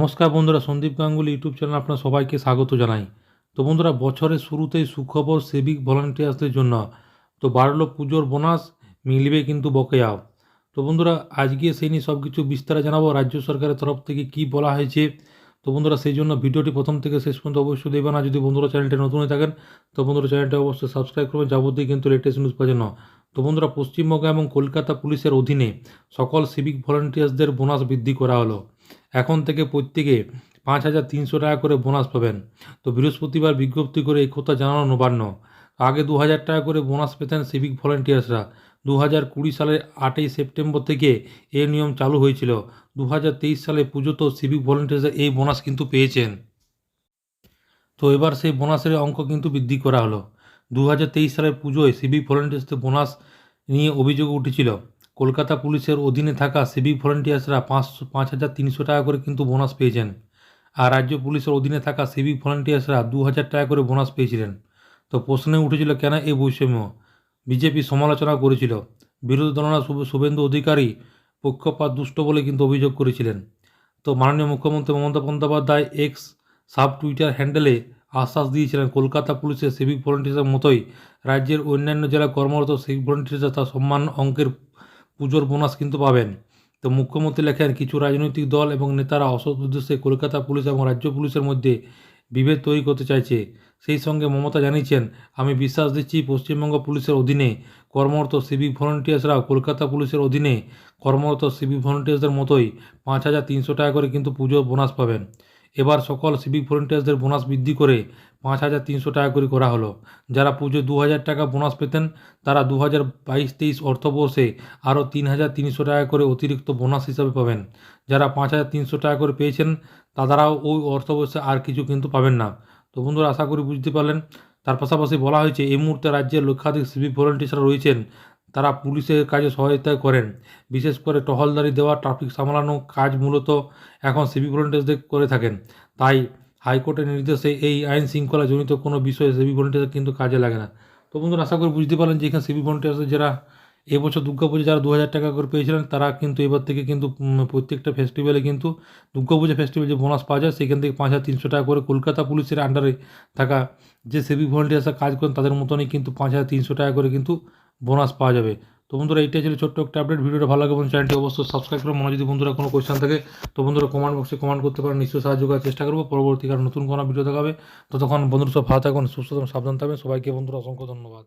নমস্কার বন্ধুরা, Sandeep Ganguly YouTube channel আপনার সবাইকে স্বাগত জানাই। তো বন্ধুরা, বছরের শুরুতেই সুখবর সিভিক ভলান্টিয়ার্সদের জন্য। তো বাড়লো পুজোর বোনাস, মিলবে কিন্তু বকেয়া। তো বন্ধুরা, আজকে সেই নিয়ে সব কিছু বিস্তারে জানাবো রাজ্য সরকারের তরফ থেকে কি বলা হয়েছে। তো বন্ধুরা, সেই জন্য ভিডিওটি প্রথম থেকে শেষ পর্যন্ত অবশ্যই দেবেন। আর যদি বন্ধুরা চ্যানেলটি নতুন হয়ে থাকেন তো বন্ধুরা চ্যানেলটি অবশ্যই সাবস্ক্রাইব করবেন যাবতীয় কিন্তু লেটেস্ট নিউজ পাওয়ার জন্য। তো বন্ধুরা, পশ্চিমবঙ্গ এবং কলকাতা পুলিশের অধীনে সকল সিভিক ভলান্টিয়ার্সদের বোনাস বৃদ্ধি করা হলো। এখন থেকে প্রত্যেকে 5,300 টাকা করে বোনাস পাবেন। তো বৃহস্পতিবার বিজ্ঞপ্তি করে এই কথা জানানো নবান্ন। আগে 2,000 টাকা করে বোনাস পেতেন সিভিক ভলান্টিয়ার্সরা। 2020 সালের 8ই সেপ্টেম্বর থেকে এই নিয়ম চালু হয়েছিল। 2023 সালে পুজোতেও সিভিক ভলান্টিয়ার্সরা এই বোনাস কিন্তু পেয়েছেন। তো এবার সেই বোনাসের অঙ্ক কিন্তু বৃদ্ধি করা হলো। 2023 সালের পুজোয় সিভিক ভলান্টিয়ার্সদের বোনাস নিয়ে অভিযোগ উঠেছিল। কলকাতা পুলিশের অধীনে থাকা সিভিক ভলান্টিয়ার্সরা 5,300 টাকা করে কিন্তু বোনাস পেয়েছেন। আর রাজ্য পুলিশের অধীনে থাকা সিভিক ভলান্টিয়ার্সরা 2,000 টাকা করে বোনাস পেয়েছিলেন। তো প্রশ্নে উঠেছিল কেন এই বৈষম্য। বিজেপি সমালোচনা করেছিল। বিরোধী দলনেতা শুভেন্দু অধিকারী পক্ষপাত দুষ্ট বলে কিন্তু অভিযোগ করেছিলেন। তো মাননীয় মুখ্যমন্ত্রী Mamata Bandyopadhyay x sub Twitter হ্যান্ডেলে আশ্বাস দিয়েছিলেন কলকাতা পুলিশের সিভিক ভলান্টিয়ার্সের মতোই রাজ্যের অন্যান্য জেলায় কর্মরত সিভিক ভলান্টিয়ার্সরা তার সম্মান অঙ্কের পুজোর বোনাস কিন্তু পাবেন। তো মুখ্যমন্ত্রী লেখেন, কিছু রাজনৈতিক দল এবং নেতারা অসৎ উদ্দেশ্যে কলকাতা পুলিশ এবং রাজ্য পুলিশের মধ্যে বিভেদ তৈরি করতে চাইছে। সেই সঙ্গে মমতা জানিয়েছেন, আমি বিশ্বাস দিচ্ছি পশ্চিমবঙ্গ পুলিশের অধীনে কর্মরত সিভিক ভলান্টিয়ার্সরাও কলকাতা পুলিশের অধীনে কর্মরত সিভিক ভলান্টিয়ার্সদের মতোই 5,300 টাকা করে কিন্তু পুজোর বোনাস পাবেন। এবার সকল সিভিক ভলান্টিয়ার্সদের বোনাস বৃদ্ধি করে 5,300 টাকা করে করা হলো। যারা পুজোয় 2,000 টাকা বোনাস পেতেন তারা 2022-23 অর্থবর্ষে আরও 3,300 টাকা করে অতিরিক্ত বোনাস হিসাবে পাবেন। যারা 5,300 টাকা করে পেয়েছেন তারাও ওই অর্থবর্ষে আর কিছু কিন্তু পাবেন না। তো বন্ধুরা, আশা করি বুঝতে পারলেন। তার পাশাপাশি বলা হয়েছে, এই মুহূর্তে রাজ্যের লক্ষাধিক সিভিক ভলান্টিয়ার্সরা রয়েছেন। তারা পুলিশের কাজে সহায়তা করেন। বিশেষ করে টহলদারি দেওয়া, ট্রাফিক সামলানো কাজ মূলত এখন সিভিক ভলান্টিয়ার্সদের করে থাকেন। তাই হাইকোর্টের নির্দেশে এই আইন শৃঙ্খলা জনিত কোনো বিষয়ে সিভিক ভলান্টিয়ার্স কিন্তু কাজে লাগে না। তো বন্ধুরা, আশা করি বুঝতে পারলেন যে এখানে সিভিক ভলান্টিয়ার্সের যারা এবছর দুর্গাপুজো যারা 2,000 টাকা করে পেয়েছিলেন তারা কিন্তু এবার থেকে কিন্তু প্রত্যেকটা ফেস্টিভ্যালে কিন্তু দুর্গাপুজো ফেস্টিভ্যাল যে বোনাস পাওয়া যায় সেখান থেকে 5,300 টাকা করে কলকাতা পুলিশের আন্ডারে থাকা যে সিভিক ভলান্টিয়ার্সরা কাজ করেন তাদের মতনই কিন্তু 5,300 টাকা করে কিন্তু বোনাস পাওয়া যাবে। তো বন্ধুরা, এইটাই ছিল ছোট্ট একটা আপডেট। ভিডিওটা ভালো লাগে এবং চ্যানেলটি অবশ্যই সাবস্ক্রাইব করে মনে যদি বন্ধুরা কোনো কোয়েশ্চেন থাকে তো বন্ধুরা কমেন্ট বক্সে কমেন্ট করতে পারেন। নিশ্চয়ই সাহায্য করার চেষ্টা করবো। পরবর্তীকালে নতুন কোনো ভিডিও দেখাবে। ততক্ষণ বন্ধুরা সব ভালো থাকুন, সুস্থ এবং সাবধান থাকবেন। সবাইকে বন্ধুরা অসংখ্য ধন্যবাদ।